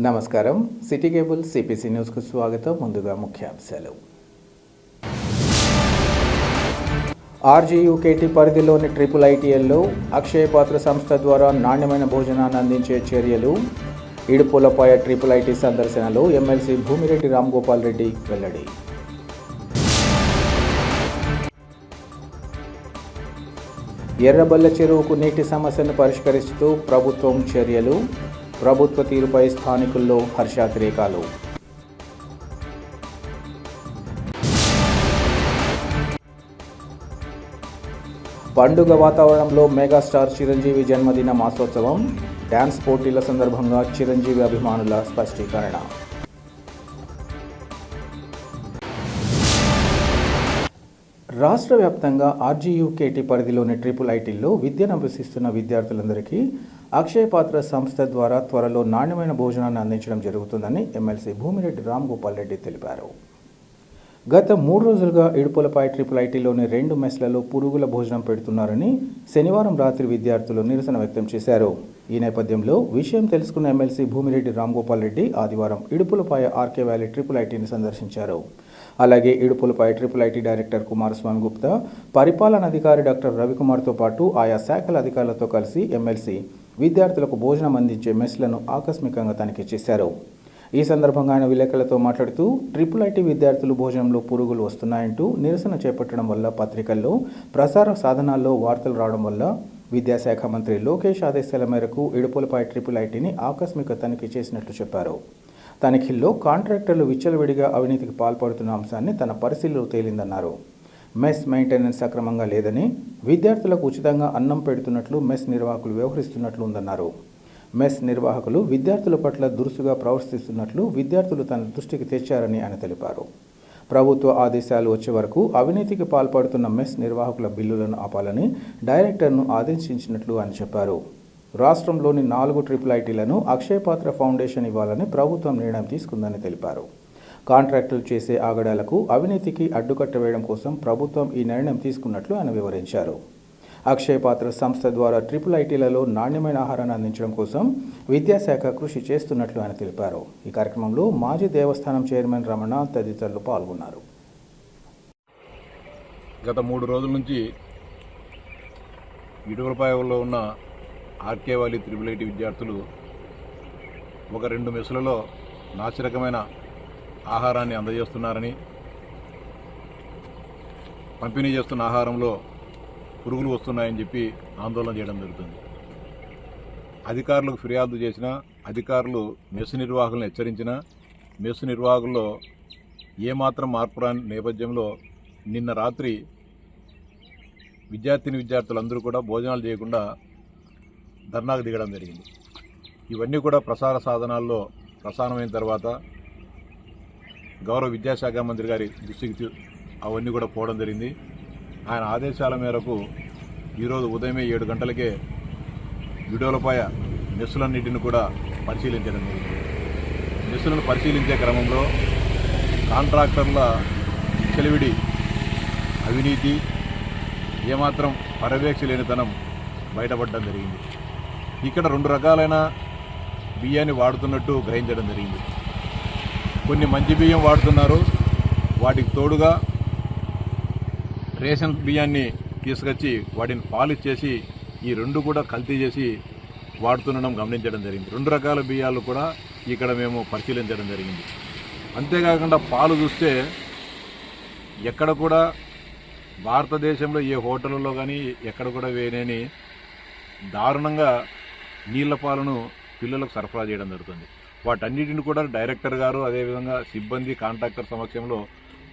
నమస్కారం. City cable CPC న్యూస్కు స్వాగతం. ముందుగా ముఖ్యాంశాలు. ఆర్జీయూకేటీ పరిధిలోని IIITల్లో అక్షయపాత్ర సంస్థ ద్వారా నాణ్యమైన భోజనాన్ని అందించే చర్యలు. ఇడుపులపాయ IIIT సందర్శనలో ఎమ్మెల్సీ భూమిరెడ్డి రాంగోపాల్ రెడ్డి వెల్లడి. ఎర్రబల్ల చెరువుకు నీటి సమస్యను పరిష్కరిస్తూ ప్రభుత్వం చర్యలు. ప్రభుత్వ తీరుపై స్థానికుల్లో హర్షాతిరేకాలు. పండుగ వాతావరణంలో మెగాస్టార్ చిరంజీవి జన్మదిన మాసోత్సవం. డ్యాన్స్ పోటీల సందర్భంగా చిరంజీవి అభిమానుల స్పష్టీకరణ. రాష్ట్ర వ్యాప్తంగా ఆర్జీయూకేటీ పరిధిలోని IIITల్లో విద్యను అభ్యసిస్తున్న విద్యార్థులందరికీ అక్షయపాత్ర సంస్థ ద్వారా త్వరలో నాణ్యమైన భోజనాన్ని అందించడం జరుగుతుందని ఎమ్మెల్సీ భూమిరెడ్డి రాంగోపాల్ రెడ్డి తెలిపారు. గత 3 రోజులుగా ఇడుపులపై IIITలోని 2 మెస్లలో పురుగుల భోజనం పెడుతున్నారని శనివారం రాత్రి విద్యార్థులు నిరసన వ్యక్తం చేశారు. ఈ నేపథ్యంలో విషయం తెలుసుకున్న ఎమ్మెల్సీ భూమిరెడ్డి రాంగోపాల్ రెడ్డి ఆదివారం ఇడుపులపాయ ఆర్కే వ్యాలీ IIITని సందర్శించారు. అలాగే ఇడుపులపై IIIT డైరెక్టర్ కుమారస్వామి గుప్తా, పరిపాలనాధికారి డాక్టర్ రవికుమార్తో పాటు ఆయా శాఖల అధికారులతో కలిసి ఎమ్మెల్సీ విద్యార్థులకు భోజనం అందించే మెస్లను ఆకస్మికంగా తనిఖీ చేశారు. ఈ సందర్భంగా ఆయన విలేకరులతో మాట్లాడుతూ IIIT విద్యార్థులు భోజనంలో పురుగులు వస్తున్నాయంటూ నిరసన చేపట్టడం వల్ల పత్రికల్లో, ప్రసార సాధనాల్లో వార్తలు రావడం వల్ల విద్యాశాఖ మంత్రి లోకేష్ ఆదేశాల మేరకు ఇడుపులపై IIITని ఆకస్మిక తనిఖీ చేసినట్లు చెప్పారు. తనిఖీల్లో కాంట్రాక్టర్లు విచ్చలవిడిగా అవినీతికి పాల్పడుతున్న అంశాన్ని తన పరిశీలనలో తేలిందన్నారు. మెస్ మెయింటెనెన్స్ సక్రమంగా లేదని, విద్యార్థులకు ఉచితంగా అన్నం పెడుతున్నట్లు మెస్ నిర్వాహకులు వ్యవహరిస్తున్నట్లు ఉందన్నారు. మెస్ నిర్వాహకులు విద్యార్థుల పట్ల దురుసుగా ప్రవర్తిస్తున్నట్లు విద్యార్థులు తన దృష్టికి తెచ్చారని ఆయన తెలిపారు. ప్రభుత్వ ఆదేశాలు వచ్చే వరకు అవినీతికి పాల్పడుతున్న మెస్ నిర్వాహకుల బిల్లులను ఆపాలని డైరెక్టర్ను ఆదేశించినట్లు ఆయన చెప్పారు. రాష్ట్రంలోని 4 IIITలను అక్షయపాత్ర ఫౌండేషన్ ఇవ్వాలని ప్రభుత్వం నిర్ణయం తీసుకుందని తెలిపారు. కాంట్రాక్టులు చేసే ఆగడాలకు, అవినీతికి అడ్డుకట్ట వేయడం కోసం ప్రభుత్వం ఈ నిర్ణయం తీసుకున్నట్లు ఆయన వివరించారు. అక్షయపాత్ర సంస్థ ద్వారా IIITలలో నాణ్యమైన ఆహారాన్ని అందించడం కోసం విద్యాశాఖ కృషి చేస్తున్నట్లు ఆయన తెలిపారు. ఈ కార్యక్రమంలో మాజీ దేవస్థానం చైర్మన్ రమణ తదితరులు పాల్గొన్నారు. గత 3 రోజుల నుంచి ఇడుపులపాయలో ఉన్న ఆర్కే వ్యాలీ IIIT విద్యార్థులు ఒక 2 మెస్లలో నాసిరకమైన ఆహారాన్ని అందజేస్తున్నారని, పంపిణీ చేస్తున్న ఆహారంలో పురుగులు వస్తున్నాయని చెప్పి ఆందోళన చేయడం జరుగుతుంది. అధికారులకు ఫిర్యాదు చేసినా, అధికారులు మెస్సు నిర్వాహకులను హెచ్చరించినా, మెస్సు నిర్వాహకుల్లో ఏమాత్రం మార్పు రాని నేపథ్యంలో నిన్న రాత్రి విద్యార్థులందరూ కూడా భోజనాలు చేయకుండా ధర్నాకు దిగడం జరిగింది. ఇవన్నీ కూడా ప్రసార సాధనాల్లో ప్రసారమైన తర్వాత గౌరవ విద్యాశాఖ మంత్రి గారి దృష్టికి అవన్నీ కూడా పోవడం జరిగింది. ఆయన ఆదేశాల మేరకు ఈరోజు ఉదయమే 7 గంటలకే ఇడుపులపాయ మెస్సులన్నింటిని కూడా పరిశీలించడం జరిగింది. మెస్సులను పరిశీలించే క్రమంలో కాంట్రాక్టర్ల విచ్చలవిడి అవినీతి, ఏమాత్రం పర్యవేక్ష లేనితనం బయటపడడం జరిగింది. ఇక్కడ 2 రకాలైన బియ్యాన్ని వాడుతున్నట్టు గ్రహించడం జరిగింది. కొన్ని మంచి బియ్యం వాడుతున్నారు, వాటికి తోడుగా రేషన్ బియ్యాన్ని తీసుకొచ్చి వాటిని పాలిష్ చేసి ఈ 2 కూడా కల్తీ చేసి వాడుతుండడం గమనించడం జరిగింది. 2 రకాల బియ్యాలు కూడా ఇక్కడ మేము పరిశీలించడం జరిగింది. అంతేకాకుండా పాలు చూస్తే ఎక్కడ కూడా భారతదేశంలో ఏ హోటళ్ళలో కానీ ఎక్కడ కూడా వేయలేని దారుణంగా నీళ్ల పాలను పిల్లలకు సరఫరా చేయడం జరుగుతుంది. వాటన్నిటిని కూడా డైరెక్టర్ గారు, అదేవిధంగా సిబ్బంది, కాంట్రాక్టర్ సమక్షంలో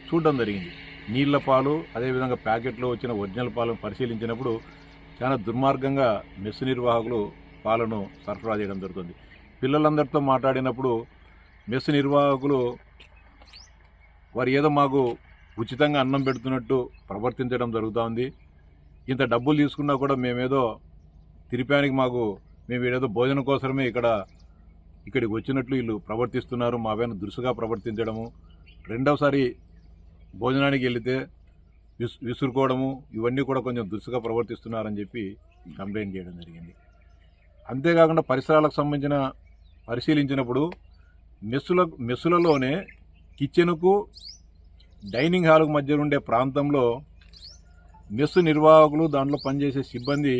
చూడడం జరిగింది. నీళ్ల పాలు, అదేవిధంగా ప్యాకెట్లో వచ్చిన ఒరిజినల్ పాలను పరిశీలించినప్పుడు చాలా దుర్మార్గంగా మెస్సు నిర్వాహకులు పాలను సరఫరా చేయడం జరుగుతుంది. పిల్లలందరితో మాట్లాడినప్పుడు మెస్సు నిర్వాహకులు వారు ఏదో మాకు ఉచితంగా అన్నం పెడుతున్నట్టు ప్రవర్తించడం జరుగుతోంది. ఇంత డబ్బులు తీసుకున్నా కూడా మేమేదో తిరిపానికి మేము ఏదో భోజనం కోసమే ఇక్కడికి వచ్చినట్లు వీళ్ళు ప్రవర్తిస్తున్నారు, మా పైన దురుసుగా ప్రవర్తించడము, రెండవసారి భోజనానికి వెళితే విసురుకోవడము, ఇవన్నీ కూడా కొంచెం దురుసుగా ప్రవర్తిస్తున్నారని చెప్పి కంప్లైంట్ చేయడం జరిగింది. అంతేకాకుండా పరిసరాలకు సంబంధించిన పరిశీలించినప్పుడు మెస్సులలోనే కిచెన్కు డైనింగ్ హాల్కు మధ్య ఉండే ప్రాంతంలో మెస్సు నిర్వాహకులు దాంట్లో పనిచేసే సిబ్బంది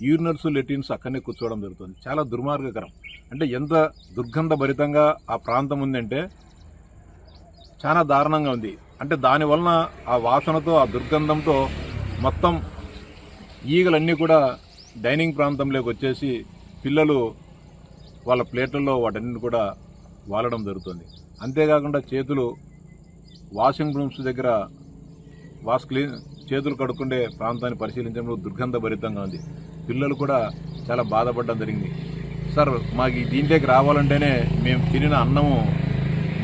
యూరినర్స్ లెటిన్స్ అక్కడనే కూర్చోవడం జరుగుతుంది. చాలా దుర్మార్గకరం. అంటే ఎంత దుర్గంధభరితంగా ఆ ప్రాంతం ఉందంటే చాలా దారుణంగా ఉంది. అంటే దానివలన ఆ వాసనతో ఆ దుర్గంధంతో మొత్తం ఈగలన్నీ కూడా డైనింగ్ ప్రాంతంలోకి వచ్చేసి పిల్లలు వాళ్ళ ప్లేట్లలో వాటన్నిటిని కూడా వాలడం జరుగుతుంది. అంతేకాకుండా చేతులు వాషింగ్ రూమ్స్ దగ్గర చేతులు కడుక్కుండే ప్రాంతాన్ని పరిశీలించడంలో దుర్గంధభరితంగా ఉంది. పిల్లలు కూడా చాలా బాధపడడం జరిగింది. సార్ మాకు దీంట్లోకి రావాలంటేనే మేము తినిన అన్నము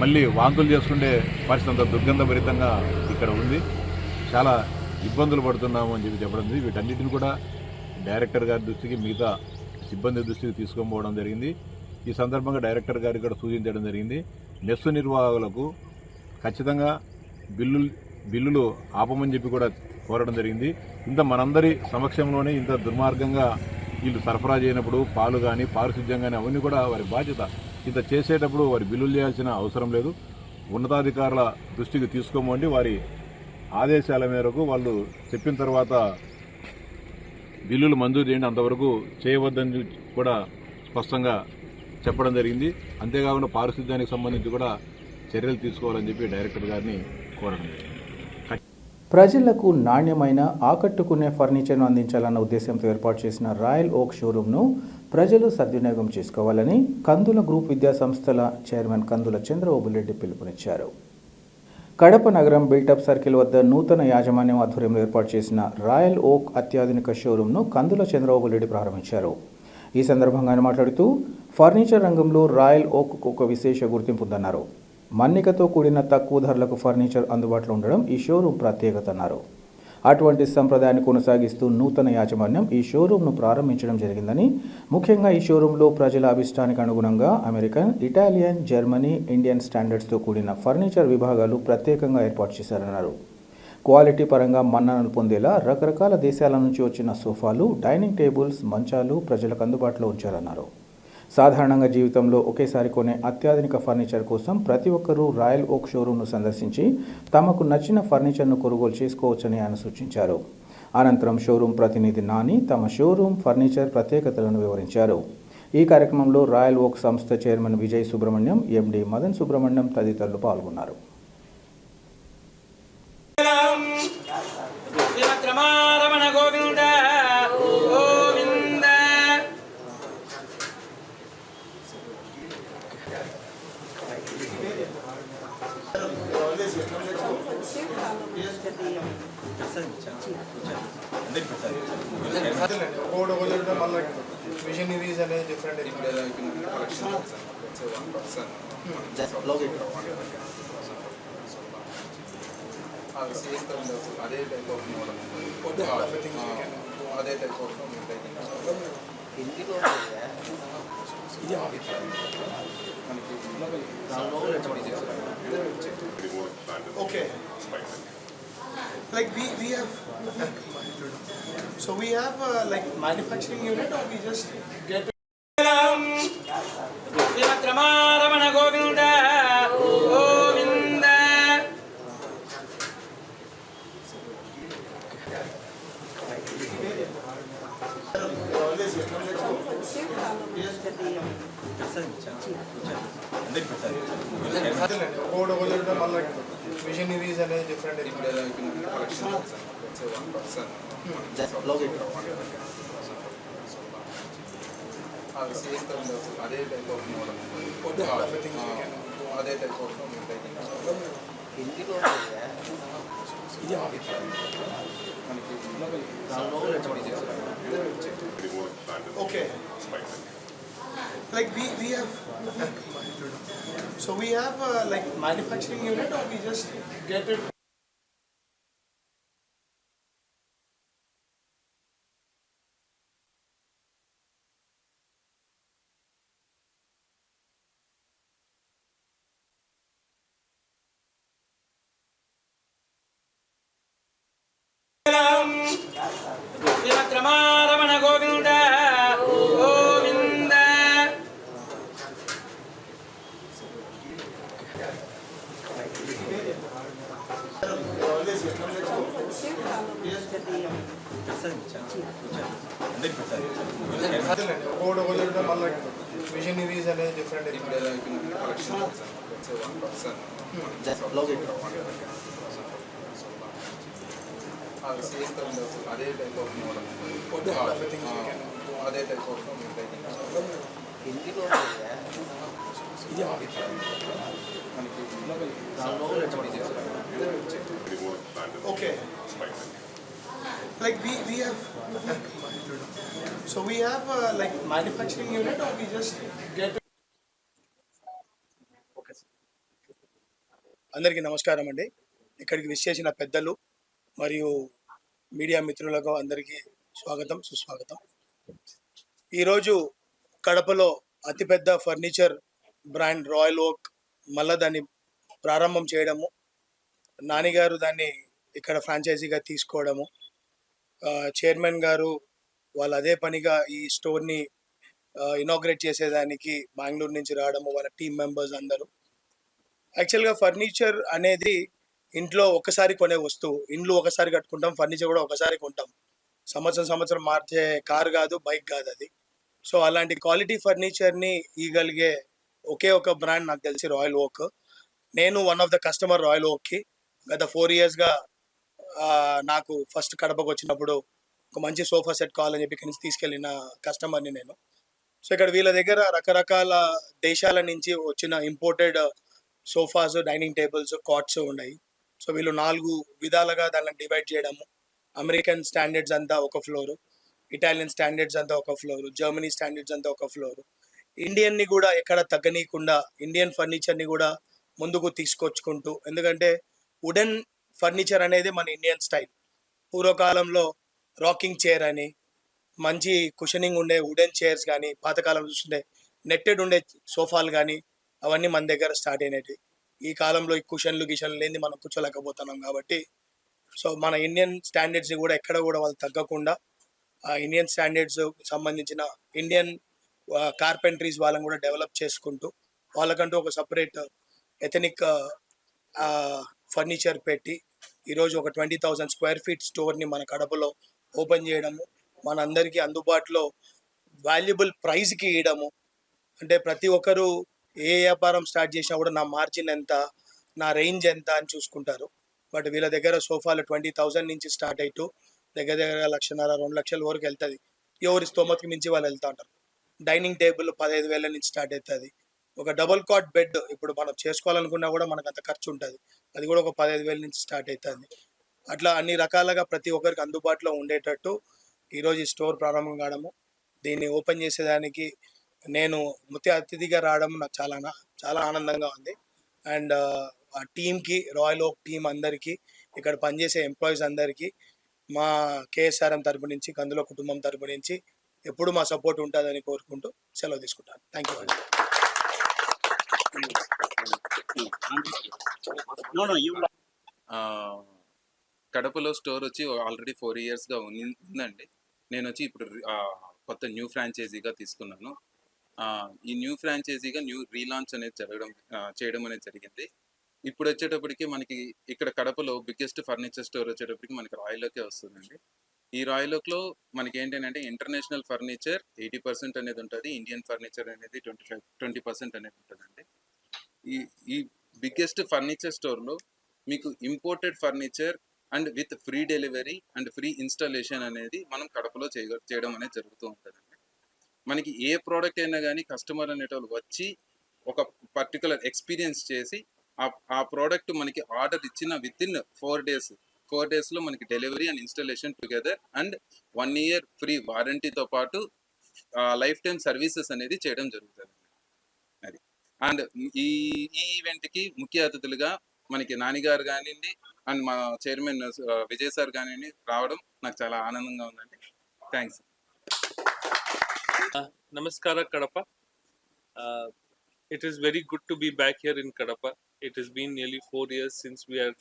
మళ్ళీ వాంతులు చేసుకుంటే పరిస్థితి అంత దుర్గంధభరితంగా ఇక్కడ ఉంది. చాలా ఇబ్బందులు పడుతున్నాము అని చెప్పడం జరిగింది. వీటన్నిటిని కూడా డైరెక్టర్ గారి దృష్టికి మిగతా సిబ్బంది దృష్టికి తీసుకొని జరిగింది. ఈ సందర్భంగా డైరెక్టర్ గారికి కూడా సూచించడం జరిగింది. మెస్సు నిర్వాహకులకు ఖచ్చితంగా బిల్లులు ఆపమని చెప్పి కూడా కోరడం జరిగింది. ఇంత మనందరి సమక్షంలోనే ఇంత దుర్మార్గంగా వీళ్ళు సరఫరా చేయనప్పుడు పాలు కానీ పారిశుద్ధ్యం కానీ అవన్నీ కూడా వారి బాధ్యత. ఇంత చేసేటప్పుడు వారి బిల్లులు చేయాల్సిన అవసరం లేదు. ఉన్నతాధికారుల దృష్టికి తీసుకోమండి. వారి ఆదేశాల మేరకు వాళ్ళు చెప్పిన తర్వాత బిల్లులు మంజూరు చేయండి, అంతవరకు చేయవద్దని కూడా స్పష్టంగా చెప్పడం జరిగింది. అంతేకాకుండా పారిశుద్ధ్యానికి సంబంధించి కూడా చర్యలు తీసుకోవాలని చెప్పి డైరెక్టర్ గారిని కోరడం జరిగింది. ప్రజలకు నాణ్యమైన ఆకట్టుకునే ఫర్నిచర్ను అందించాలన్న ఉద్దేశంతో ఏర్పాటు చేసిన రాయల్ ఓక్ షోరూమ్ను ప్రజలు సద్వినియోగం చేసుకోవాలని కందుల గ్రూప్ విద్యా సంస్థల చైర్మన్ కందుల చంద్రబాబురెడ్డి పిలుపునిచ్చారు. కడప నగరం బిల్టప్ సర్కిల్ వద్ద నూతన యాజమాన్యం ఆధ్వర్యంలో ఏర్పాటు చేసిన రాయల్ ఓక్ అత్యాధునిక షోరూమ్ను కందుల చంద్రబాబురెడ్డి ప్రారంభించారు. ఈ సందర్భంగా ఆయన మాట్లాడుతూ ఫర్నిచర్ రంగంలో రాయల్ ఓక్కు ఒక విశేష గుర్తింపు ఉందన్నారు. మన్నికతో కూడిన తక్కువ ధరలకు ఫర్నిచర్ అందుబాటులో ఉండడం ఈ షోరూం ప్రత్యేకత అన్నారు. అటువంటి సంప్రదాయాన్ని కొనసాగిస్తూ నూతన యాజమాన్యం ఈ షోరూంను ప్రారంభించడం జరిగిందని, ముఖ్యంగా ఈ షోరూంలో ప్రజల అభిష్టానికి అనుగుణంగా అమెరికన్, ఇటాలియన్, జర్మనీ, ఇండియన్ స్టాండర్డ్స్తో కూడిన ఫర్నిచర్ విభాగాలు ప్రత్యేకంగా ఏర్పాటు చేశారన్నారు. క్వాలిటీ పరంగా మన్ననలు పొందేలా రకరకాల దేశాల నుంచి వచ్చిన సోఫాలు, డైనింగ్ టేబుల్స్, మంచాలు ప్రజలకు అందుబాటులో ఉంచారన్నారు. సాధారణంగా జీవితంలో ఒకేసారి కొనే అత్యాధునిక ఫర్నిచర్ కోసం ప్రతి ఒక్కరూ రాయల్ ఓక్ షోరూంను సందర్శించి తమకు నచ్చిన ఫర్నిచర్ను కొనుగోలు చేసుకోవచ్చని ఆయన సూచించారు. అనంతరం షోరూం ప్రతినిధి నాని తమ షోరూం ఫర్నిచర్ ప్రత్యేకతలను వివరించారు. ఈ కార్యక్రమంలో రాయల్ ఓక్ సంస్థ చైర్మన్ విజయ్ సుబ్రహ్మణ్యం, ఎండి మదన్ సుబ్రహ్మణ్యం తదితరులు పాల్గొన్నారు. మిషనరీస్ అనేది డిఫరెంట్ అదే టైప్ ఆఫ్ అదే type of okay, like we have so we have like manufacturing unit, or we just get missionaries అనేది డిఫరెంట్ అదే టైప్ ఆఫ్ అదే type of okay, like we have so we have like manufacturing unit, or we just get it. ఒకటి మళ్ళీ machineries అనేది different అదే type of model అదే type of హిందీలో Okay. Like we have, so we have like manufacturing unit or we just get. అందరికీ నమస్కారం అండి. ఇక్కడికి విచ్చేసిన పెద్దలు మరియు మీడియా మిత్రులకు అందరికీ స్వాగతం సుస్వాగతం. ఈరోజు కడపలో అతిపెద్ద ఫర్నిచర్ బ్రాండ్ రాయల్ ఓక్ మళ్ళా దాన్ని ప్రారంభం చేయడము, నానిగారు దాన్ని ఇక్కడ ఫ్రాంచైజీగా తీసుకోవడము, చైర్మన్ గారు వాళ్ళు అదే పనిగా ఈ స్టోర్ని ఇనాగ్రేట్ చేసేదానికి బెంగళూరు నుంచి రావడము, వాళ్ళ టీం మెంబర్స్ అందరూ. యాక్చువల్గా ఫర్నిచర్ అనేది ఇంట్లో ఒకసారి కొనే వస్తువు. ఇండ్లు ఒకసారి కట్టుకుంటాం, ఫర్నిచర్ కూడా ఒకసారి కొంటాం. సంవత్సరం మార్చే కార్ కాదు, బైక్ కాదు అది. సో అలాంటి క్వాలిటీ ఫర్నిచర్ని ఇవ్వగలిగే ఒకే ఒక బ్రాండ్ నాకు తెలిసి రాయల్ ఓక్. నేను one of the customer royal ఓక్కి. గత 4 yearsగా నాకు ఫస్ట్ కడపకు వచ్చినప్పుడు ఒక మంచి సోఫా సెట్ కావాలని చెప్పి ఇక్కడి నుంచి తీసుకెళ్ళిన కస్టమర్ని నేను. సో ఇక్కడ వీళ్ళ దగ్గర రకరకాల దేశాల నుంచి వచ్చిన imported sofas, dining tables, cots ఉన్నాయి. సో వీళ్ళు 4 విధాలుగా దాన్ని డివైడ్ చేయడము. అమెరికన్ స్టాండర్డ్స్ అంతా ఒక ఫ్లోరు, ఇటాలియన్ స్టాండర్డ్స్ అంతా ఒక ఫ్లోరు, జర్మనీ స్టాండర్డ్స్ అంతా ఒక ఫ్లోరు. ఇండియన్ని కూడా ఎక్కడ తగ్గనీయకుండా ఇండియన్ ఫర్నిచర్ని కూడా ముందుకు తీసుకొచ్చుకుంటూ, ఎందుకంటే వుడెన్ ఫర్నిచర్ అనేది మన ఇండియన్ స్టైల్. పూర్వకాలంలో రాకింగ్ చైర్ అని, మంచి కుషనింగ్ ఉండే వుడెన్ చైర్స్ కానీ, పాతకాలం చూస్తుంటే నెట్టెడ్ ఉండే సోఫాలు కానీ అవన్నీ మన దగ్గర స్టార్ట్ అయినవి. ఈ కాలంలో ఈ కుషన్లు లేని మనం కూర్చోలేకపోతున్నాం కాబట్టి, సో మన ఇండియన్ స్టాండర్డ్స్ని కూడా ఎక్కడ కూడా వాళ్ళు తగ్గకుండా ఆ ఇండియన్ స్టాండర్డ్స్ సంబంధించిన ఇండియన్ కార్పెంటరీస్ వాళ్ళని కూడా డెవలప్ చేసుకుంటూ వాళ్ళకంటూ ఒక సపరేట్ ఎథనిక్ ఫర్నిచర్ పెట్టి ఈరోజు ఒక 20,000 square feet స్టోర్ని మన కడపలో ఓపెన్ చేయడము, మనందరికీ అందుబాటులో వాల్యుబుల్ ప్రైస్కి ఇవ్వడము. అంటే ప్రతి ఒక్కరూ ఏ వ్యాపారం స్టార్ట్ చేసినా కూడా నా మార్జిన్ ఎంత, నా రేంజ్ ఎంత అని చూసుకుంటారు. బట్ వీళ్ళ దగ్గర సోఫాలు 20,000 నుంచి స్టార్ట్ అవుతూ దగ్గర 1,50,000 2 లక్షల వరకు వెళ్తుంది. ఎవరి స్తోమతకి మించి వాళ్ళు వెళ్తూ ఉంటారు. డైనింగ్ టేబుల్ 15,000 నుంచి స్టార్ట్ అవుతుంది. ఒక డబుల్ కాట్ బెడ్ ఇప్పుడు మనం చేసుకోవాలనుకున్నా కూడా మనకు అంత ఖర్చు ఉంటుంది, అది కూడా ఒక 15,000 నుంచి స్టార్ట్ అవుతుంది. అట్లా అన్ని రకాలుగా ప్రతి ఒక్కరికి అందుబాటులో ఉండేటట్టు ఈరోజు ఈ స్టోర్ ప్రారంభం కావడము, దీన్ని ఓపెన్ చేసేదానికి నేను ముఖ్య అతిథిగా రావడం నాకు చాలా ఆనందంగా ఉంది. అండ్ ఆ టీంకి, రాయల్ ఓక్ టీం అందరికీ, ఇక్కడ పనిచేసే ఎంప్లాయీస్ అందరికీ మా కేఎస్ఆర్ఎం తరపు నుంచి, కందుల కుటుంబం తరపు నుంచి ఎప్పుడు మా సపోర్ట్ ఉంటుందని కోరుకుంటూ సెలవు తీసుకుంటాను. Thank you. కడపలో స్టోర్ వచ్చి ఆల్రెడీ 4 yearsగా ఉందండి. నేను వచ్చి ఇప్పుడు కొత్త న్యూ ఫ్రాంచైజీగా తీసుకున్నాను. ఈ న్యూ ఫ్రాంచైజీగా న్యూ రీలాంచ్ అనేది చేయడం అనేది జరిగింది. ఇప్పుడు వచ్చేటప్పటికి మనకి ఇక్కడ కడపలో బిగ్గెస్ట్ ఫర్నిచర్ స్టోర్ వచ్చేటప్పటికి మనకి రాయల్ ఓకే వస్తుందండి. ఈ రాయల్ ఓక్లో మనకి ఏంటంటే ఇంటర్నేషనల్ ఫర్నిచర్ 80% అనేది ఉంటుంది, ఇండియన్ ఫర్నిచర్ అనేది 20% అనేది ఉంటుందండి. ఈ బిగ్గెస్ట్ ఫర్నిచర్ స్టోర్లో మీకు imported furniture and with free delivery and free installation అనేది మనం కడపలో చేయడం అనేది జరుగుతూ ఉంటుందండి. మనకి ఏ ప్రోడక్ట్ అయినా కానీ కస్టమర్ అనేటోళ్ళు వచ్చి ఒక పర్టికులర్ ఎక్స్పీరియన్స్ చేసి ఆ ప్రోడక్ట్ మనకి ఆర్డర్ ఇచ్చిన విత్ ఇన్ 4 డేస్లో మనకి delivery and installation together and 1 year free వారంటీతో పాటు లైఫ్ టైం సర్వీసెస్ అనేది చేయడం జరుగుతుంది. అది అండ్ ఈ ఈవెంట్కి ముఖ్య అతిథులుగా మనకి నానిగారు కానివ్వండి అండ్ మా చైర్మన్ విజయ్ సార్ కానివ్వండి రావడం నాకు చాలా ఆనందంగా ఉందండి. Thanks. Namaskara Kadapa. It is very good to be back here in Kadapa. It has been nearly 4 years since we are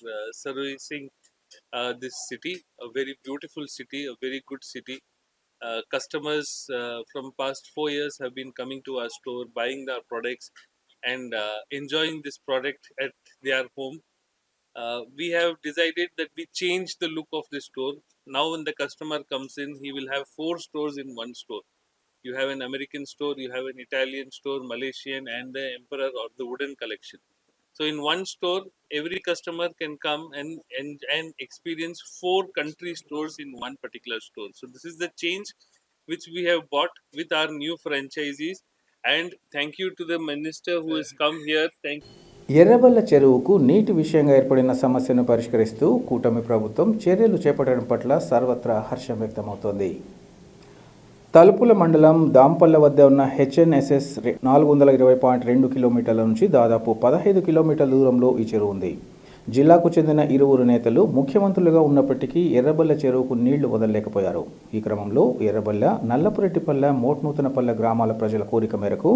servicing this city, a very beautiful city, a very good city. Customers from past 4 years have been coming to our store, buying our products and enjoying this product at their home. we have decided that we change the look of the store. Now, when the customer comes in, he will have 4 stores in one store. You have an American store, you have an Italian store, Malaysian, and the Emperor or the wooden collection. So, in one store, every customer can come and experience 4 country stores in one particular store. So, this is the change which we have bought with our new franchisees. And thank you to the minister who has come here. ఎర్రబల్ల చెరువుకు నీటి విషయంగా ఏర్పడిన సమస్యను పరిష్కరిస్తూ కూటమి ప్రభుత్వం చర్యలు చేపట్టడం పట్ల సర్వత్రా హర్షం వ్యక్తమవుతోంది. తలుపుల మండలం దాంపల్ల వద్ద ఉన్న హెచ్ఎన్ఎస్ఎస్ 420.2 కిలోమీటర్ల నుంచి దాదాపు 15 కిలోమీటర్ల దూరంలో ఈ చెరువు ఉంది. జిల్లాకు చెందిన ఇరువురు నేతలు ముఖ్యమంత్రులుగా ఉన్నప్పటికీ ఎర్రబల్ల చెరువుకు నీళ్లు వదలలేకపోయారు. ఈ క్రమంలో ఎర్రబల్ల, నల్లపురెడ్డిపల్లె, మోట్నూతనపల్లె గ్రామాల ప్రజల కోరిక మేరకు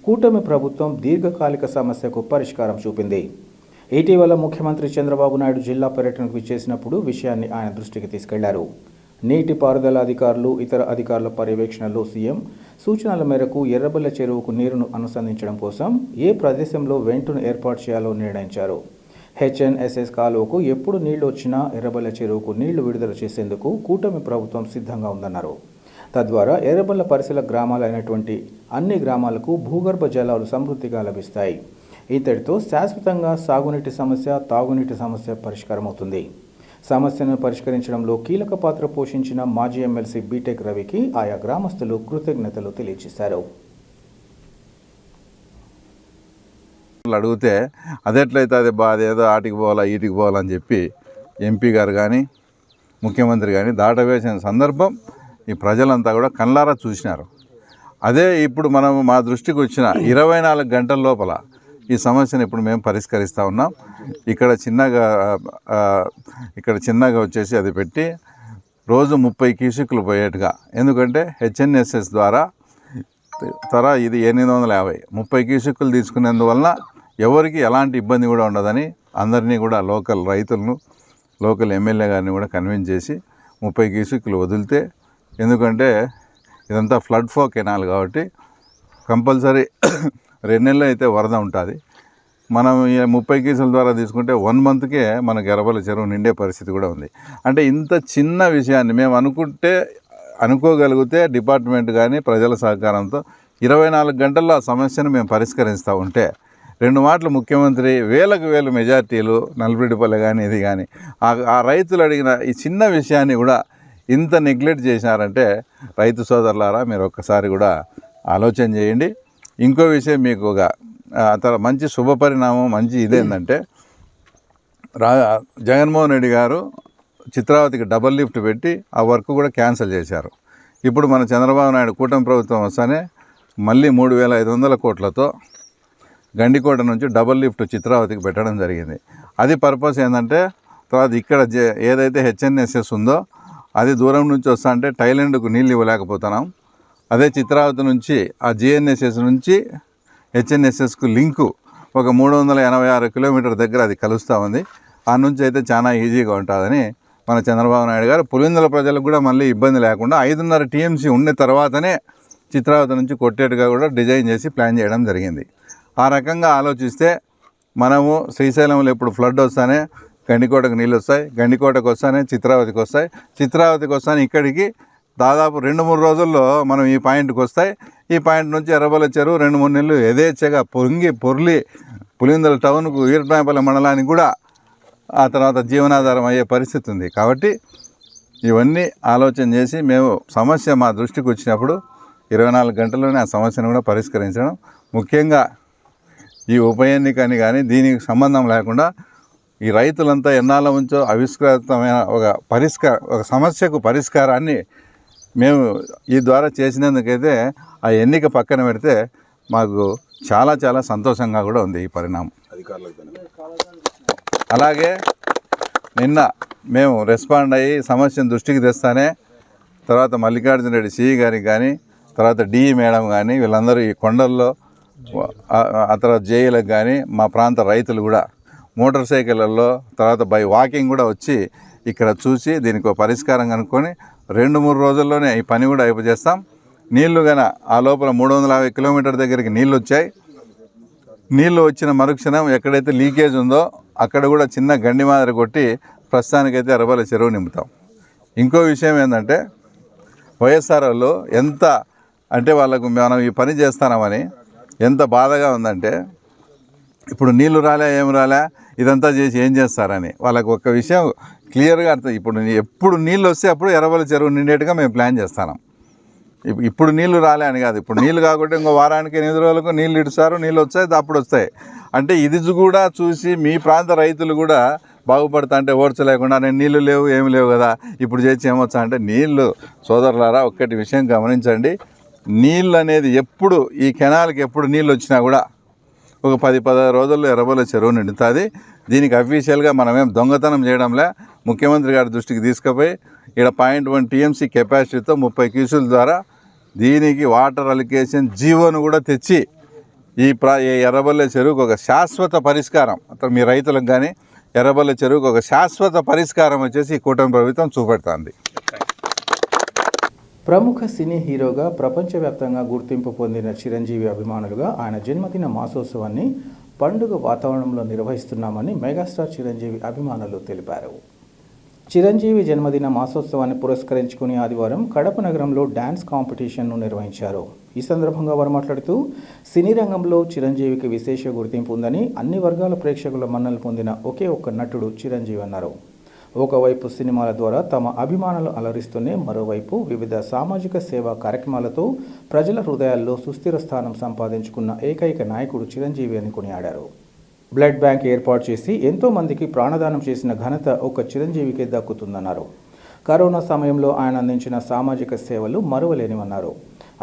కూటమి ప్రభుత్వం దీర్ఘకాలిక సమస్యకు పరిష్కారం చూపింది. ఇటీవల ముఖ్యమంత్రి చంద్రబాబు నాయుడు జిల్లా పర్యటనకు విచ్చేసినప్పుడు విషయాన్ని ఆయన దృష్టికి తీసుకెళ్లారు. నీటిపారుదల అధికారులు, ఇతర అధికారుల పర్యవేక్షణలో సీఎం సూచనల మేరకు ఎర్రబల్ల చెరువుకు నీరును అనుసంధించడం కోసం ఏ ప్రదేశంలో వెంటును ఏర్పాటు చేయాలో నిర్ణయించారు. హెచ్ఎన్ఎస్ఎస్ కాలువకు ఎప్పుడు నీళ్లు వచ్చినా ఎర్రబల్ల చెరువుకు నీళ్లు విడుదల చేసేందుకు కూటమి ప్రభుత్వం సిద్ధంగా ఉందన్నారు. తద్వారా ఎర్రబల్ల పరిసర గ్రామాలైనటువంటి అన్ని గ్రామాలకు భూగర్భ జలాలు సమృద్ధిగా లభిస్తాయి. ఇంతటితో శాశ్వతంగా సాగునీటి సమస్య, తాగునీటి సమస్య పరిష్కారమవుతుంది. సమస్యను పరిష్కరించడంలో కీలక పాత్ర పోషించిన మాజీ ఎమ్మెల్సీ బీటెక్ రవికి ఆయా గ్రామస్తులు కృతజ్ఞతలు తెలియజేశారు. అడిగితే అదెట్లయితే అదేదో ఆటికి పోవాలా ఈటికి పోవాలని చెప్పి ఎంపీ గారు కానీ ముఖ్యమంత్రి కానీ దాటవేసిన సందర్భం ఈ ప్రజలంతా కూడా కళ్ళారా చూసినారు. అదే ఇప్పుడు మనం మా దృష్టికి వచ్చిన 24 గంటల లోపల ఈ సమస్యను ఇప్పుడు మేము పరిష్కరిస్తూ ఉన్నాం. ఇక్కడ చిన్నగా వచ్చేసి అది పెట్టి రోజు 30 క్యూసెక్కులు పోయేట్టుగా, ఎందుకంటే హెచ్ఎన్ఎస్ఎస్ ద్వారా ఇది 850 30 క్యూసెక్కులు తీసుకునేందువలన ఎవరికి ఎలాంటి ఇబ్బంది కూడా ఉండదని అందరినీ కూడా లోకల్ రైతులను, లోకల్ ఎమ్మెల్యే గారిని కూడా కన్విన్స్ చేసి 30 క్యూసెక్కులు వదిలితే, ఎందుకంటే ఇదంతా ఫ్లడ్ ఫ్లో కెనాల్ కాబట్టి కంపల్సరీ 2 నెలలు అయితే వరద ఉంటుంది. మనం ఈ 30 క్యూసెల ద్వారా తీసుకుంటే 1 మంత్కే మనకు ఎర్రబల్ల చెరువు నిండే పరిస్థితి కూడా ఉంది. అంటే ఇంత చిన్న విషయాన్ని మేము అనుకోగలిగితే డిపార్ట్మెంట్ కానీ ప్రజల సహకారంతో 24 గంటల్లో ఆ సమస్యను మేము పరిష్కరిస్తూ ఉంటే 2 మాటలు ముఖ్యమంత్రి వేలకు వేలు మెజార్టీలు నల్లపురెడ్డిపల్లె కానీ ఇది కానీ ఆ రైతులు అడిగిన ఈ చిన్న విషయాన్ని కూడా ఇంత నెగ్లెక్ట్ చేసినారంటే రైతు సోదరులారా మీరు ఒక్కసారి కూడా ఆలోచన చేయండి. ఇంకో విషయం మీకు ఒక మంచి శుభపరిణామం, మంచి ఇదేంటంటే జగన్మోహన్ రెడ్డి గారు చిత్రావతికి డబల్ లిఫ్ట్ పెట్టి ఆ వర్క్ కూడా క్యాన్సిల్ చేశారు. ఇప్పుడు మన చంద్రబాబు నాయుడు కూటమి ప్రభుత్వం వస్తానే మళ్ళీ 3,500 కోట్లతో గండికోట నుంచి డబల్ లిఫ్ట్ చిత్రావతికి పెట్టడం జరిగింది. అది పర్పస్ ఏంటంటే తర్వాత ఇక్కడ ఏదైతే హెచ్ఎన్ఎస్ఎస్ ఉందో అది దూరం నుంచి వస్తా అంటే థాయిలాండ్కు నీళ్ళు ఇవ్వలేకపోతున్నాం. అదే చిత్రావతి నుంచి ఆ జిఎన్ఎస్ఎస్ నుంచి హెచ్ఎన్ఎస్ఎస్కు లింకు ఒక 386 కిలోమీటర్ దగ్గర అది కలుస్తూ ఉంది. ఆ నుంచి అయితే చాలా ఈజీగా ఉంటుందని మన చంద్రబాబు నాయుడు గారు పులివెందుల ప్రజలకు కూడా మళ్ళీ ఇబ్బంది లేకుండా 5.5 టీఎంసీ ఉన్న తర్వాతనే చిత్రావతి నుంచి కొట్టేట్టుగా కూడా డిజైన్ చేసి ప్లాన్ చేయడం జరిగింది. ఆ రకంగా ఆలోచిస్తే మనము శ్రీశైలంలో ఇప్పుడు ఫ్లడ్ వస్తానే గండికోటకు నీళ్ళు వస్తాయి, గండికోటకు వస్తానే చిత్రావతికి వస్తాయి, చిత్రావతికి వస్తానే ఇక్కడికి దాదాపు 2-3 రోజుల్లో మనం ఈ పాయింట్కి వస్తాయి. ఈ పాయింట్ నుంచి ఎర్రబల్ల చెరువు 2-3 నెలలు యథేచ్ఛగా పొర్లి పులివెందుల టౌన్కు వీరనాయపల్లి మండలానికి కూడా ఆ తర్వాత జీవనాధారం అయ్యే పరిస్థితి ఉంది. కాబట్టి ఇవన్నీ ఆలోచన చేసి మేము సమస్య మా దృష్టికి వచ్చినప్పుడు 24 గంటల్లోనే ఆ సమస్యను కూడా పరిష్కరించడం, ముఖ్యంగా ఈ ఉప ఎన్నికని కానీ దీనికి సంబంధం లేకుండా ఈ రైతులంతా ఎన్నాళ్ళ నుంచో ఆవిష్కృతమైన ఒక సమస్యకు పరిష్కారాన్ని మేము ఈ ద్వారా చేసినందుకైతే ఆ ఎన్నిక పక్కన పెడితే మాకు చాలా చాలా సంతోషంగా కూడా ఉంది ఈ పరిణామం. అలాగే నిన్న మేము రెస్పాండ్ అయ్యి సమస్యను దృష్టికి తెస్తానే తర్వాత మల్లికార్జున రెడ్డి సిఈ గారికి కానీ తర్వాత డిఈ మేడం కానీ వీళ్ళందరూ ఈ కొండల్లో ఆ తర్వాత జేఈలకు కానీ మా ప్రాంత రైతులు కూడా మోటార్ సైకిళ్ళల్లో తర్వాత బై వాకింగ్ కూడా వచ్చి ఇక్కడ చూసి దీనికి ఒక పరిష్కారం కనుక్కొని 2-3 రోజుల్లోనే ఈ పని కూడా అయిపోజేస్తాం. నీళ్లు కన ఆ లోపల 350 కిలోమీటర్ దగ్గరికి నీళ్ళు వచ్చాయి. నీళ్ళు వచ్చిన మరుక్షణం ఎక్కడైతే లీకేజ్ ఉందో అక్కడ కూడా చిన్న గండి మాదిరి కొట్టి ప్రస్తుతానికైతే ఎర్రబెల్లి చెరువు నింపుతాం. ఇంకో విషయం ఏంటంటే వైఎస్ఆర్ వాళ్ళు ఎంత అంటే వాళ్ళకు మనం ఈ పని చేస్తామని ఎంత బాధగా ఉందంటే, ఇప్పుడు నీళ్లు రాలే ఏం రాలే ఇదంతా చేసి ఏం చేస్తారని వాళ్ళకు ఒక విషయం క్లియర్గా అర్థం. ఎప్పుడు నీళ్ళు వస్తే అప్పుడు ఎర్రబెల్లి చెరువు నిండేట్టుగా మేము ప్లాన్ చేస్తాం. ఇప్పుడు నీళ్లు రాలే అని కాదు, ఇప్పుడు నీళ్ళు కాకుండా ఇంకో వారానికి 8 రోజులకు నీళ్ళు ఇడుస్తారు, నీళ్ళు వస్తాయి అప్పుడు వస్తాయి. అంటే ఇది కూడా చూసి మీ ప్రాంత రైతులు కూడా బాగుపడతా అంటే ఓడ్చలేకుండా నేను నీళ్ళు లేవు ఏమి లేవు కదా ఇప్పుడు చేసి ఏమొచ్చా అంటే నీళ్ళు. సోదరులారా ఒక్కటి విషయం గమనించండి, నీళ్ళు అనేది ఎప్పుడు ఈ కెనాల్కి ఎప్పుడు నీళ్ళు వచ్చినా కూడా ఒక 10-15 రోజుల్లో ఎర్రబెల్లి చెరువు నిండుతుంది. దీనికి అఫీషియల్గా మనమేం దొంగతనం చేయడంలే, ముఖ్యమంత్రి గారి దృష్టికి తీసుకుపోయి ఇక్కడ 0.1 TMC కెపాసిటీతో 30 క్యూసెల ద్వారా దీనికి వాటర్ అలికేషన్ జీవోను కూడా తెచ్చి ఈ ఎర్రబెల్లి చెరువుకు ఒక శాశ్వత పరిష్కారం మీ రైతులకు కానీ ఎర్రబెల్లి చెరువుకు ఒక శాశ్వత పరిష్కారం వచ్చేసి ఈ కూటమి ప్రభుత్వం చూపెడుతుంది. ప్రముఖ సినీ హీరోగా ప్రపంచవ్యాప్తంగా గుర్తింపు పొందిన చిరంజీవి అభిమానులుగా ఆయన జన్మదిన మాసోత్సవాన్ని పండుగ వాతావరణంలో నిర్వహిస్తున్నామని మెగాస్టార్ చిరంజీవి అభిమానులు తెలిపారు. చిరంజీవి జన్మదిన మాసోత్సవాన్ని పురస్కరించుకుని ఆదివారం కడప నగరంలో డ్యాన్స్ కాంపిటీషన్ను నిర్వహించారు. ఈ సందర్భంగా వారు మాట్లాడుతూ సినీ రంగంలో చిరంజీవికి విశేష గుర్తింపు ఉందని, అన్ని వర్గాల ప్రేక్షకుల మన్నలు పొందిన ఒకే ఒక్క నటుడు చిరంజీవి అన్నారు. ఒకవైపు సినిమాల ద్వారా తమ అభిమానులు అలరిస్తూనే మరోవైపు వివిధ సామాజిక సేవా కార్యక్రమాలతో ప్రజల హృదయాల్లో సుస్థిర స్థానం సంపాదించుకున్న ఏకైక నాయకుడు చిరంజీవి అని కొనియాడారు. బ్లడ్ బ్యాంక్ ఏర్పాటు చేసి ఎంతో మందికి ప్రాణదానం చేసిన ఘనత ఒక చిరంజీవికే దక్కుతుందన్నారు. కరోనా సమయంలో ఆయన అందించిన సామాజిక సేవలు మరువలేనివన్నారు.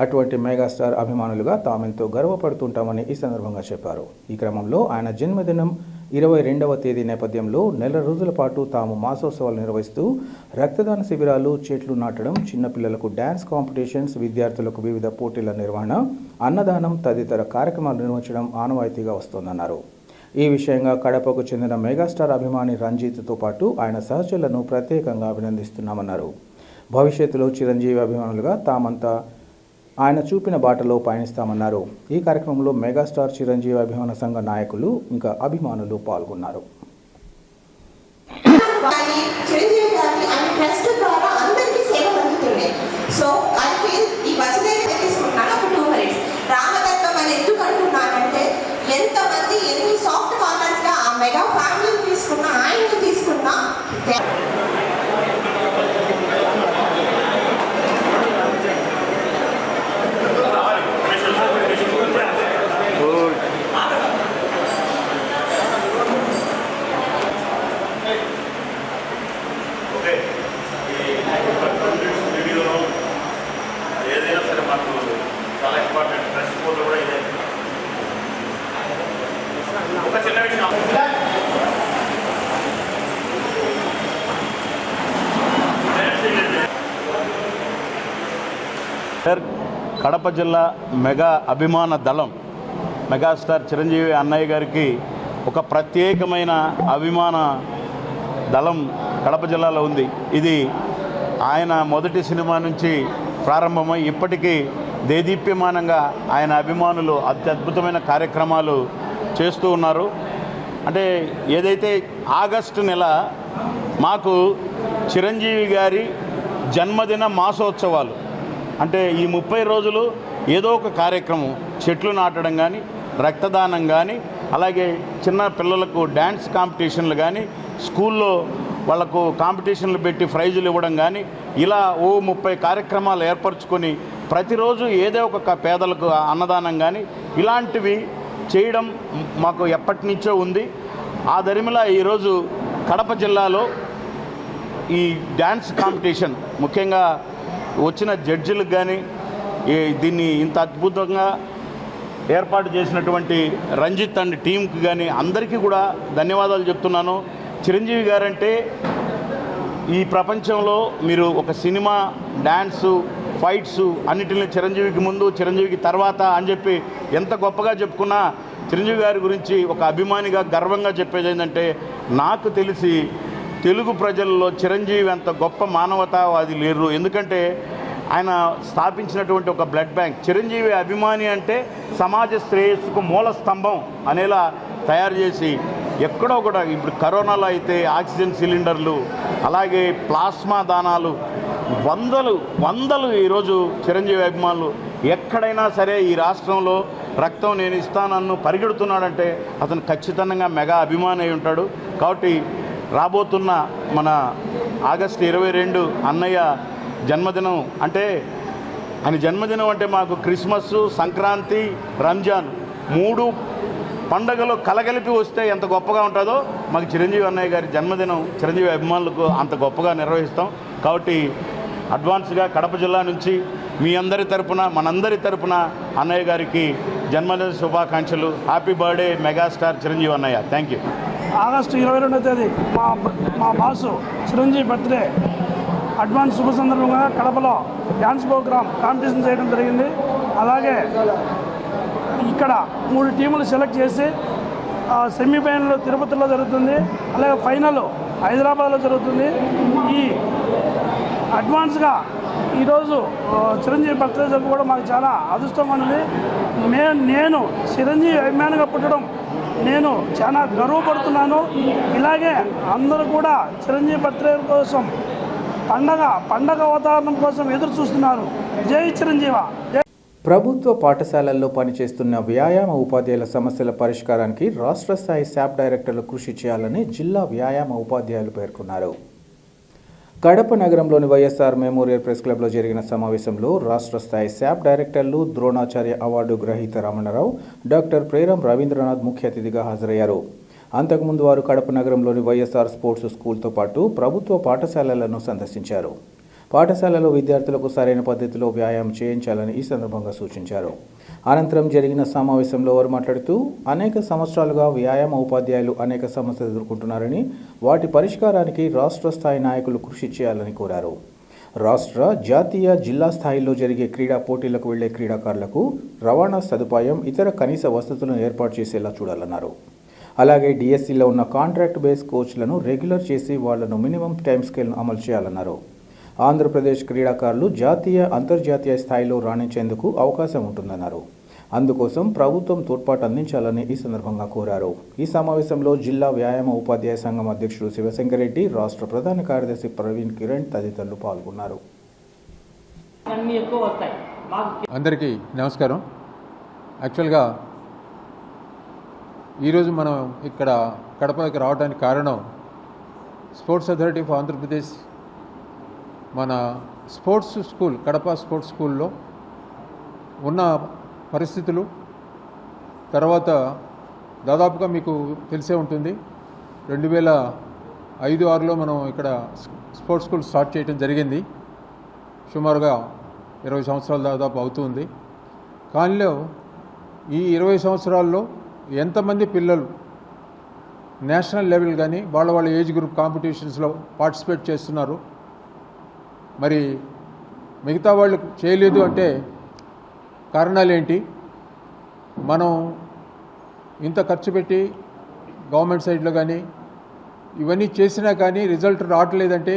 అటువంటి మెగాస్టార్ అభిమానులుగా తామెంతో గర్వపడుతుంటామని ఈ సందర్భంగా చెప్పారు. ఈ క్రమంలో ఆయన జన్మదినం 22వ తేదీ నేపథ్యంలో నెల రోజుల పాటు తాము మాసోత్సవాలు నిర్వహిస్తూ రక్తదాన శిబిరాలు, చెట్లు నాటడం, చిన్నపిల్లలకు డ్యాన్స్ కాంపిటీషన్స్, విద్యార్థులకు వివిధ పోటీల నిర్వహణ, అన్నదానం తదితర కార్యక్రమాలు నిర్వహించడం ఆనవాయితీగా వస్తోందన్నారు. ఈ విషయంగా కడపకు చెందిన మెగాస్టార్ అభిమాని రంజిత్తో పాటు ఆయన సహచరులను ప్రత్యేకంగా అభినందిస్తున్నామన్నారు. భవిష్యత్తులో చిరంజీవి అభిమానులుగా తామంతా ఆయన చూపిన బాటలో పయనిస్తామన్నారు. ఈ కార్యక్రమంలో మెగాస్టార్ చిరంజీవి అభిమాన సంఘ నాయకులు ఇంకా అభిమానులు పాల్గొన్నారు. కడప జిల్లా మెగా అభిమాన దళం మెగాస్టార్ చిరంజీవి అన్నయ్య గారికి ఒక ప్రత్యేకమైన అభిమాన దళం కడప జిల్లాలో ఉంది. ఇది ఆయన మొదటి సినిమా నుంచి ప్రారంభమై ఇప్పటికీ దేదీప్యమానంగా ఆయన అభిమానులు అత్యద్భుతమైన కార్యక్రమాలు చేస్తూ ఉన్నారు. అంటే ఏదైతే ఆగస్టు నెల మాకు చిరంజీవి గారి జన్మదిన మాసోత్సవాలు, అంటే ఈ 30 రోజులు ఏదో ఒక కార్యక్రమం, చెట్లు నాటడం కానీ, రక్తదానం కానీ, అలాగే చిన్న పిల్లలకు డ్యాన్స్ కాంపిటీషన్లు కానీ, స్కూల్లో వాళ్లకు కాంపిటీషన్లు పెట్టి ప్రైజులు ఇవ్వడం కానీ, ఇలా 30 కార్యక్రమాలు ఏర్పరచుకొని ప్రతిరోజు ఏదో ఒక పేదలకు అన్నదానం కానీ ఇలాంటివి చేయడం మాకు ఎప్పటి నుంచో ఉంది. ఆ దరిమిలా ఈరోజు కడప జిల్లాలో ఈ డ్యాన్స్ కాంపిటీషన్, ముఖ్యంగా వచ్చిన జడ్జిలకు కానీ దీన్ని ఇంత అద్భుతంగా ఏర్పాటు చేసినటువంటి రంజిత్ అండ్ టీంకి కానీ అందరికీ కూడా ధన్యవాదాలు చెప్తున్నాను. చిరంజీవి గారంటే ఈ ప్రపంచంలో మీరు ఒక సినిమా, డ్యాన్సు, ఫైట్సు అన్నిటిని చిరంజీవికి ముందు, చిరంజీవికి తర్వాత అని చెప్పి ఎంత గొప్పగా చెప్పుకున్నా చిరంజీవి గారి గురించి ఒక అభిమానిగా గర్వంగా చెప్పేది ఏంటంటే, నాకు తెలిసి తెలుగు ప్రజల్లో చిరంజీవి అంత గొప్ప మానవతావాది లేరు. ఎందుకంటే ఆయన స్థాపించినటువంటి ఒక బ్లడ్ బ్యాంక్. చిరంజీవి అభిమాని అంటే సమాజ శ్రేయస్సుకు మూల స్తంభం అనేలా తయారు చేసి ఎక్కడో కూడా ఇప్పుడు కరోనాలో అయితే ఆక్సిజన్ సిలిండర్లు, అలాగే ప్లాస్మా దానాలు వందలు ఈరోజు చిరంజీవి అభిమానులు ఎక్కడైనా సరే ఈ రాష్ట్రంలో రక్తం నేను ఇస్తానన్ను పరిగెడుతున్నాడంటే అతను ఖచ్చితంగా మెగా అభిమాని అయి ఉంటాడు. కాబట్టి రాబోతున్న మన ఆగస్టు 22 అన్నయ్య జన్మదినం అంటే ఆయన జన్మదినం అంటే మాకు క్రిస్మస్, సంక్రాంతి, రంజాన్ 3 పండుగలు కలగలిపి వస్తే ఎంత గొప్పగా ఉంటుందో మాకు చిరంజీవి అన్నయ్య గారి జన్మదినం చిరంజీవి అభిమానులకు అంత గొప్పగా నిర్వహిస్తాం. కాబట్టి అడ్వాన్స్గా కడప జిల్లా నుంచి మీ అందరి తరపున, మనందరి తరపున అన్నయ్య గారికి జన్మదిన శుభాకాంక్షలు. హ్యాపీ బర్త్డే మెగాస్టార్ చిరంజీవి అన్నయ్య. Thank you. ఆగస్టు 22వ తేదీ మా బాసు చిరంజీవి బర్త్డే అడ్వాన్స్ శుభ సందర్భంగా కడపలో డ్యాన్స్ ప్రోగ్రామ్ కాంపిటీషన్ చేయడం జరిగింది. అలాగే ఇక్కడ 3 టీములు సెలెక్ట్ చేసి సెమీఫైనల్ తిరుపతిలో జరుగుతుంది, అలాగే ఫైనల్ హైదరాబాద్లో జరుగుతుంది. ఈ అడ్వాన్స్గా ఈరోజు చిరంజీవి బర్త్డే జరుపుకోవడం మాకు చాలా అదృష్టంగా ఉంది. నేను చిరంజీవి అభిమానిగా పుట్టడం నేను చాలా గర్వపడుతున్నాను. ఇలాగే అందరూ కూడా చిరంజీవి బర్త్డే కోసం పండగ వాతావరణం కోసం ఎదురు చూస్తున్నారు. జై చిరంజీవ. ప్రభుత్వ పాఠశాలల్లో పనిచేస్తున్న వ్యాయామ ఉపాధ్యాయుల సమస్యల పరిష్కారానికి రాష్ట్ర స్థాయి శాప్ డైరెక్టర్లు కృషి చేయాలని జిల్లా వ్యాయామ ఉపాధ్యాయులు పేర్కొన్నారు. కడప నగరంలోని వైఎస్ఆర్ మెమోరియల్ ప్రెస్ క్లబ్లో జరిగిన సమావేశంలో రాష్ట్ర స్థాయి శాప్ డైరెక్టర్లు ద్రోణాచార్య అవార్డు గ్రహీత రమణరావు, డాక్టర్ ప్రేరం రవీంద్రనాథ్ ముఖ్య అతిథిగా హాజరయ్యారు. అంతకుముందు వారు కడప నగరంలోని వైఎస్ఆర్ స్పోర్ట్స్ స్కూల్తో పాటు ప్రభుత్వ పాఠశాలలను సందర్శించారు. పాఠశాలలో విద్యార్థులకు సరైన పద్ధతిలో వ్యాయామం చేయించాలని ఈ సందర్భంగా సూచించారు. అనంతరం జరిగిన సమావేశంలో వారు మాట్లాడుతూ అనేక సంవత్సరాలుగా వ్యాయామ ఉపాధ్యాయులు అనేక సమస్యలు ఎదుర్కొంటున్నారని, వాటి పరిష్కారానికి రాష్ట్ర స్థాయి నాయకులు కృషి చేయాలని కోరారు. రాష్ట్ర, జాతీయ, జిల్లా స్థాయిలో జరిగే క్రీడా పోటీలకు వెళ్లే క్రీడాకారులకు రవాణా సదుపాయం, ఇతర కనీస వసతులను ఏర్పాటు చేసేలా చూడాలన్నారు. అలాగే డిఎస్సిలో ఉన్న కాంట్రాక్ట్ బేస్ కోచ్లను రెగ్యులర్ చేసి వాళ్లను మినిమం టైం స్కేల్ను అమలు చేయాలన్నారు. ఆంధ్రప్రదేశ్ క్రీడాకారులు జాతీయ, అంతర్జాతీయ స్థాయిలో రాణించేందుకు అవకాశం ఉంటుందన్నారు. అందుకోసం ప్రభుత్వం తోడ్పాటు అందించాలని ఈ సందర్భంగా కోరారు. ఈ సమావేశంలో జిల్లా వ్యాయామ ఉపాధ్యాయ సంఘం అధ్యక్షుడు శివశంకర్ రెడ్డి, రాష్ట్ర ప్రధాన కార్యదర్శి ప్రవీణ్ కిరణ్ తదితరులు పాల్గొన్నారు. అందరికీ నమస్కారం. యాక్చువల్గా ఈరోజు మనం ఇక్కడ కడపకి రావడానికి కారణం స్పోర్ట్స్ అథారిటీ ఆఫ్ ఆంధ్రప్రదేశ్ మన స్పోర్ట్స్ స్కూల్, కడప స్పోర్ట్స్ స్కూల్లో ఉన్న పరిస్థితులు, తర్వాత దాదాపుగా మీకు తెలిసే ఉంటుంది 2005-6లో మనం ఇక్కడ స్పోర్ట్స్ స్కూల్ స్టార్ట్ చేయడం జరిగింది. సుమారుగా 20 సంవత్సరాలు దాదాపు అవుతుంది. కానీ ఈ 20 సంవత్సరాల్లో ఎంతమంది పిల్లలు నేషనల్ లెవెల్ కానీ వాళ్ళ ఏజ్ గ్రూప్ కాంపిటీషన్స్లో పార్టిసిపేట్ చేస్తున్నారు, మరి మిగతా వాళ్ళు చేయలేదు అంటే కారణాలు ఏంటి? మనం ఇంత ఖర్చు పెట్టి గవర్నమెంట్ సైడ్లో కానీ ఇవన్నీ చేసినా కానీ రిజల్ట్ రావట్లేదంటే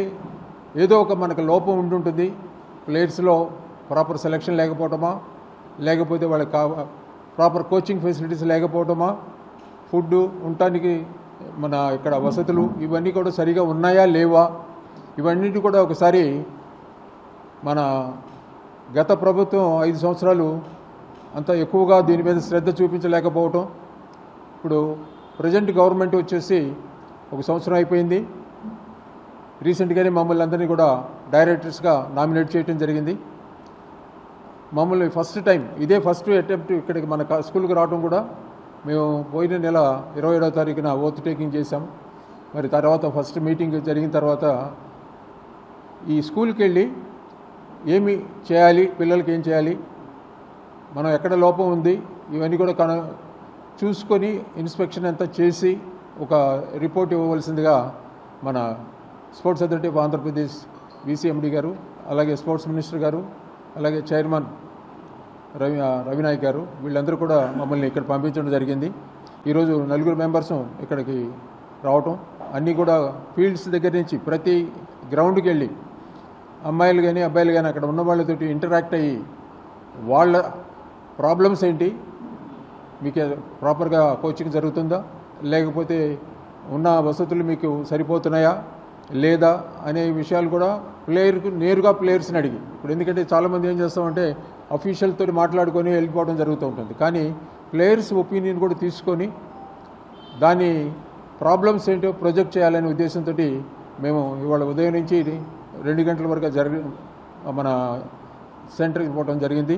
ఏదో ఒక మనకు లోపం ఉంటుంటుంది. ప్లేయర్స్లో ప్రాపర్ సెలెక్షన్ లేకపోవటమా, లేకపోతే వాళ్ళకి ప్రాపర్ కోచింగ్ ఫెసిలిటీస్ లేకపోవటమా, ఫుడ్ ఉండటానికి మన ఇక్కడ వసతులు ఇవన్నీ కూడా సరిగా ఉన్నాయా లేవా, ఇవన్నిటి కూడా ఒకసారి మన గత ప్రభుత్వం 5 సంవత్సరాలు అంత ఎక్కువగా దీని మీద శ్రద్ధ చూపించలేకపోవటం. ఇప్పుడు ప్రజెంట్ గవర్నమెంట్ వచ్చేసి 1 సంవత్సరం అయిపోయింది. రీసెంట్గానే మమ్మల్ని అందరినీ కూడా డైరెక్టర్స్గా నామినేట్ చేయడం జరిగింది. మమ్మల్ని ఫస్ట్ టైం ఇదే ఫస్ట్ అటెంప్ట్ ఇక్కడికి మన స్కూల్కి రావడం కూడా మేము పోయిన నెల 27వ తారీఖున ఓత్ టేకింగ్ చేశాం. మరి తర్వాత ఫస్ట్ మీటింగ్ జరిగిన తర్వాత ఈ స్కూల్కి వెళ్ళి ఏమి చేయాలి, పిల్లలకి ఏం చేయాలి, మనం ఎక్కడ లోపం ఉంది, ఇవన్నీ కూడా చూసుకొని ఇన్స్పెక్షన్ అంతా చేసి ఒక రిపోర్ట్ ఇవ్వవలసిందిగా మన స్పోర్ట్స్ అథారిటీ ఆఫ్ ఆంధ్రప్రదేశ్ వీసీఎండి గారు, అలాగే స్పోర్ట్స్ మినిస్టర్ గారు, అలాగే చైర్మన్ రవినాయక్ గారు, వీళ్ళందరూ కూడా మమ్మల్ని ఇక్కడ పంపించడం జరిగింది. ఈరోజు 4 మెంబర్స్ ఇక్కడికి రావటం, అన్నీ కూడా ఫీల్డ్స్ దగ్గర నుంచి ప్రతి గ్రౌండ్కి వెళ్ళి అమ్మాయిలు కానీ అబ్బాయిలు కానీ అక్కడ ఉన్న వాళ్ళతోటి ఇంటరాక్ట్ అయ్యి వాళ్ళ ప్రాబ్లమ్స్ ఏంటి, మీకు ప్రాపర్గా కోచింగ్ జరుగుతుందా, లేకపోతే ఉన్న వసతులు మీకు సరిపోతున్నాయా లేదా అనే విషయాలు కూడా నేరుగా ప్లేయర్స్ని అడిగి, ఇప్పుడు ఎందుకంటే చాలామంది ఏం చేస్తామంటే అఫీషియల్తో మాట్లాడుకొని వెళ్ళిపోవడం జరుగుతూ ఉంటుంది. కానీ ప్లేయర్స్ ఒపీనియన్ కూడా తీసుకొని దాని ప్రాబ్లమ్స్ ఏంటో ప్రొజెక్ట్ చేయాలనే ఉద్దేశంతో మేము ఇవాళ ఉదయం నుంచి 2 గంటల వరకు మన సెంటర్కి పోవడం జరిగింది.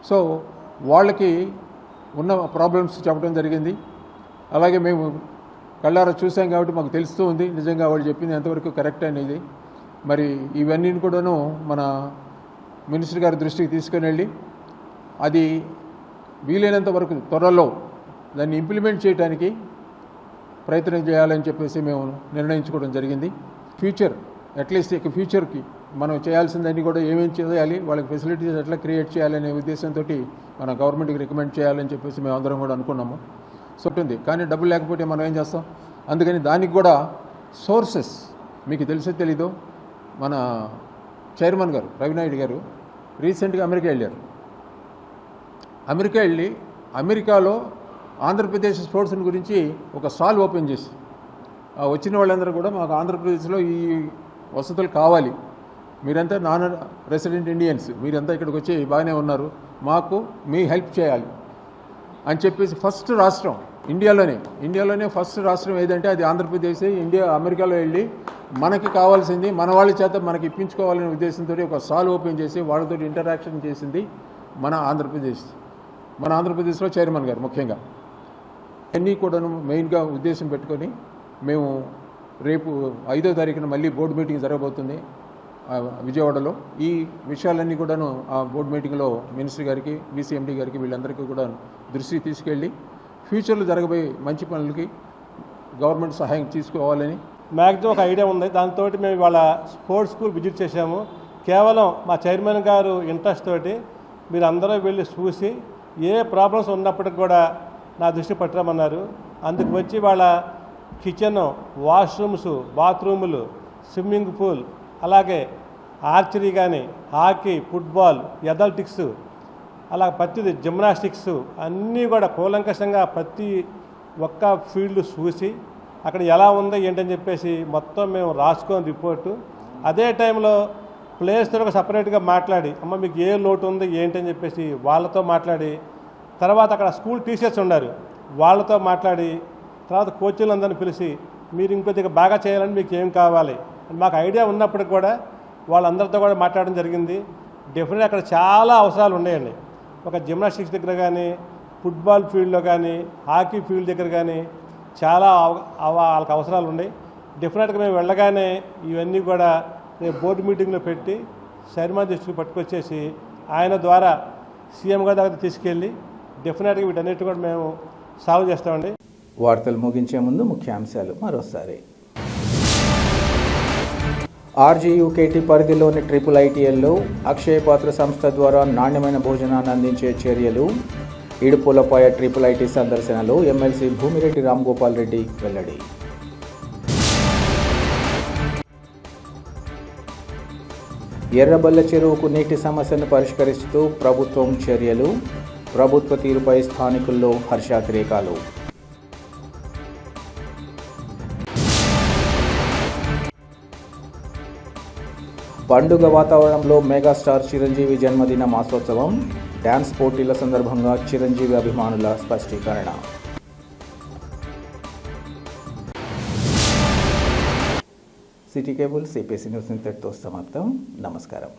సో వాళ్ళకి ఉన్న ప్రాబ్లమ్స్ చెప్పడం జరిగింది. అలాగే మేము కళ్ళారా చూసాం కాబట్టి మాకు తెలుస్తూ ఉంది నిజంగా వాళ్ళు చెప్పింది ఎంతవరకు కరెక్ట్ అనేది. మరి ఇవన్నీ కూడాను మన మినిస్టర్ గారి దృష్టికి తీసుకొని వెళ్ళి అది వీలైనంత వరకు త్వరలో దాన్ని ఇంప్లిమెంట్ చేయడానికి ప్రయత్నం చేయాలని చెప్పేసి మేము నిర్ణయించుకోవడం జరిగింది. అట్లీస్ట్ ఇక ఫ్యూచర్కి మనం చేయాల్సిందన్నీ కూడా ఏమేమి చేయాలి, వాళ్ళకి ఫెసిలిటీస్ ఎట్లా క్రియేట్ చేయాలనే ఉద్దేశంతో మన గవర్నమెంట్కి రికమెండ్ చేయాలని చెప్పేసి మేము అందరం కూడా అనుకున్నాము. సో ఉంటుంది, కానీ డబ్బులు లేకపోతే మనం ఏం చేస్తాం. అందుకని దానికి కూడా సోర్సెస్ మీకు తెలిసే తెలీదు. మన చైర్మన్ గారు రవినాయుడు గారు రీసెంట్గా అమెరికా వెళ్ళారు. అమెరికాలో ఆంధ్రప్రదేశ్ స్పోర్ట్స్ గురించి ఒక స్టాల్ ఓపెన్ చేసి వచ్చిన వాళ్ళందరూ కూడా మాకు ఆంధ్రప్రదేశ్లో ఈ వసతులు కావాలి, మీరంతా నాన్ రెసిడెంట్ ఇండియన్స్, మీరంతా ఇక్కడికి వచ్చి బాగానే ఉన్నారు, మాకు మీ హెల్ప్ చేయాలి అని చెప్పేసి ఫస్ట్ రాష్ట్రం ఇండియాలోనే ఫస్ట్ రాష్ట్రం ఏదంటే అది ఆంధ్రప్రదేశ్. అమెరికాలో వెళ్ళి మనకి కావాల్సింది మన వాళ్ళ చేత మనకి ఇప్పించుకోవాలనే ఉద్దేశంతో ఒక స్టాల్ ఓపెన్ చేసి వాళ్ళతో ఇంటరాక్షన్ చేసింది మన ఆంధ్రప్రదేశ్లో చైర్మన్ గారు. ముఖ్యంగా అన్నీ కూడాను మెయిన్గా ఉద్దేశం పెట్టుకొని మేము రేపు 5వ తారీఖున మళ్ళీ బోర్డు మీటింగ్ జరగబోతుంది విజయవాడలో. ఈ విషయాలన్నీ కూడాను ఆ బోర్డు మీటింగ్లో మినిస్టర్ గారికి, VCMD గారికి వీళ్ళందరికీ కూడా దృష్టికి తీసుకెళ్ళి ఫ్యూచర్లో జరగబోయే మంచి పనులకి గవర్నమెంట్ సహాయం తీసుకోవాలని మ్యాక్సిమం ఒక ఐడియా ఉంది. దాంతో మేము ఇవాళ స్పోర్ట్స్ స్కూల్ విజిట్ చేశాము. కేవలం మా చైర్మన్ గారు ఇంట్రెస్ట్ తోటి మీరు అందరూ వెళ్ళి చూసి ఏ ప్రాబ్లమ్స్ ఉన్నప్పటికి కూడా నా దృష్టి పట్టరమన్నారు. అందుకు వచ్చి వాళ్ళ కిచెన్, వాష్రూమ్స్, బాత్రూములు, స్విమ్మింగ్ పూల్, అలాగే ఆర్చరీ కానీ, హాకీ, ఫుట్బాల్, అథ్లెటిక్స్, అలా ప్రతిది జిమ్నాస్టిక్స్ అన్నీ కూడా కూలంకషంగా ప్రతి ఒక్క ఫీల్డ్ చూసి అక్కడ ఎలా ఉందో ఏంటని చెప్పేసి మొత్తం మేము రాసుకొని రిపోర్టు. అదే టైంలో ప్లేయర్స్తో ఒక సపరేట్గా మాట్లాడి అమ్మ మీకు ఏ లోటు ఉంది ఏంటని చెప్పేసి వాళ్ళతో మాట్లాడి, తర్వాత అక్కడ స్కూల్ టీచర్స్ ఉన్నారు వాళ్ళతో మాట్లాడి, తర్వాత కోచ్లందరినీ పిలిచి మీరు ఇంకొద్దిగా బాగా చేయాలని మీకు ఏం కావాలి మాకు ఐడియా ఉన్నప్పటికి కూడా వాళ్ళందరితో కూడా మాట్లాడడం జరిగింది. డెఫినెట్గా అక్కడ చాలా అవసరాలు ఉన్నాయండి. ఒక జిమ్నాస్టిక్స్ దగ్గర కానీ, ఫుట్బాల్ ఫీల్డ్లో కానీ, హాకీ ఫీల్డ్ దగ్గర కానీ చాలా వాళ్ళకి అవసరాలు ఉన్నాయి. డెఫినెట్గా మేము వెళ్ళగానే ఇవన్నీ కూడా రేపు బోర్డు మీటింగ్లో పెట్టి చైర్మన్ దృష్టికి పట్టుకొచ్చేసి ఆయన ద్వారా సీఎం గారి దగ్గర తీసుకెళ్ళి డెఫినెట్గా వీటన్నిటి కూడా మేము సాల్వ్ చేస్తామండి. వార్తలు ముగించే ముందు ముఖ్యాంశాలు మరోసారి. RGUKT పరిధిలోని IIITLలో అక్షయపాత్ర సంస్థ ద్వారా నాణ్యమైన భోజనాన్ని అందించే చర్యలు. ఇడుపులపాయ IIIT సందర్శనలో ఎమ్మెల్సీ భూమిరెడ్డి రామ్గోపాల్ రెడ్డి వెల్లడి. ఎర్రబల్ల చెరువుకు నీటి సమస్యను పరిష్కరిస్తూ ప్రభుత్వం చర్యలు. ప్రభుత్వ తీరుపై స్థానికుల్లో హర్షాతిరేకాలు. పండుగ వాతావరణంలో మెగాస్టార్ చిరంజీవి జన్మదిన మాసోత్సవం. డ్యాన్స్ పోటీల సందర్భంగా చిరంజీవి అభిమానుల స్పష్టీకరణ. సిటీ కేబుల్ CPC న్యూస్ ఇంతటితో సమాప్తం. నమస్కారం.